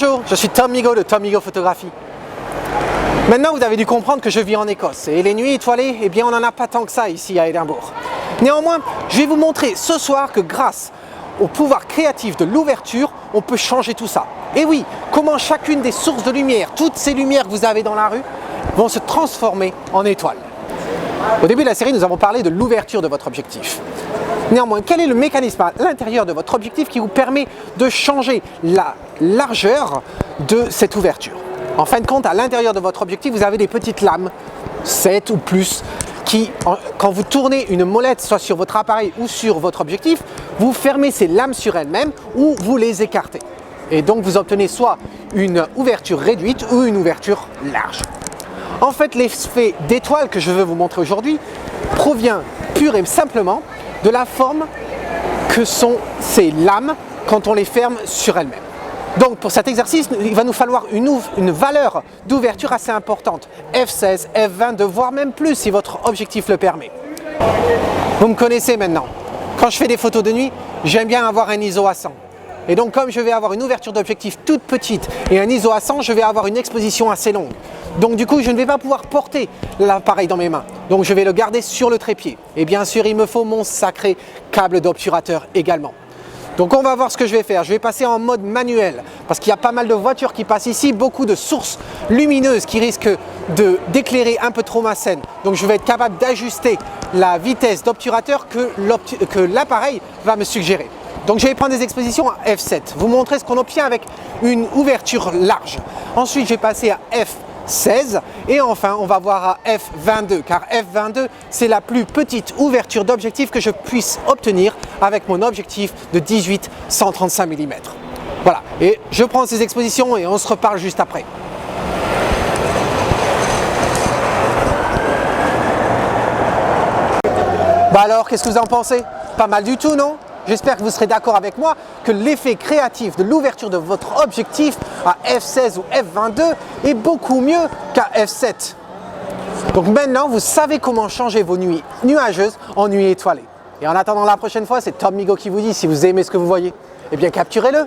Bonjour, je suis Tom Migaud de Tom Migaud Photographie. Maintenant, vous avez dû comprendre que je vis en Écosse et les nuits étoilées, eh bien, on n'en a pas tant que ça ici à Édimbourg. Néanmoins, je vais vous montrer ce soir que grâce au pouvoir créatif de l'ouverture, on peut changer tout ça. Et oui, comment chacune des sources de lumière, toutes ces lumières que vous avez dans la rue, vont se transformer en étoiles. Au début de la série, nous avons parlé de l'ouverture de votre objectif. Néanmoins, quel est le mécanisme à l'intérieur de votre objectif qui vous permet de changer la largeur de cette ouverture? En fin de compte, à l'intérieur de votre objectif, vous avez des petites lames, 7 ou plus, qui, quand vous tournez une molette, soit sur votre appareil ou sur votre objectif, vous fermez ces lames sur elles-mêmes ou vous les écartez. Et donc, vous obtenez soit une ouverture réduite ou une ouverture large. En fait, l'effet d'étoile que je veux vous montrer aujourd'hui provient pure et simplement de la forme que sont ces lames quand on les ferme sur elles-mêmes. Donc pour cet exercice, il va nous falloir une valeur d'ouverture assez importante, f16, f22, voire même plus si votre objectif le permet. Vous me connaissez maintenant. Quand je fais des photos de nuit, j'aime bien avoir un ISO à 100. Et donc comme je vais avoir une ouverture d'objectif toute petite et un ISO à 100, je vais avoir une exposition assez longue. Donc du coup, je ne vais pas pouvoir porter l'appareil dans mes mains. Donc je vais le garder sur le trépied. Et bien sûr, il me faut mon sacré câble d'obturateur également. Donc on va voir ce que je vais faire. Je vais passer en mode manuel parce qu'il y a pas mal de voitures qui passent ici, beaucoup de sources lumineuses qui risquent d'éclairer un peu trop ma scène. Donc je vais être capable d'ajuster la vitesse d'obturateur que l'appareil va me suggérer. Donc je vais prendre des expositions à f7, vous montrer ce qu'on obtient avec une ouverture large. Ensuite je vais passer à f16 et enfin on va voir à f22 car f22 c'est la plus petite ouverture d'objectif que je puisse obtenir avec mon objectif de 18-135 mm. Voilà, et je prends ces expositions et on se reparle juste après. Bah alors, qu'est-ce que vous en pensez? Pas mal du tout, non? J'espère que vous serez d'accord avec moi que l'effet créatif de l'ouverture de votre objectif à f16 ou f22 est beaucoup mieux qu'à f7. Donc maintenant, vous savez comment changer vos nuits nuageuses en nuits étoilées. Et en attendant la prochaine fois, c'est Tom Migaud qui vous dit, si vous aimez ce que vous voyez, eh bien capturez-le.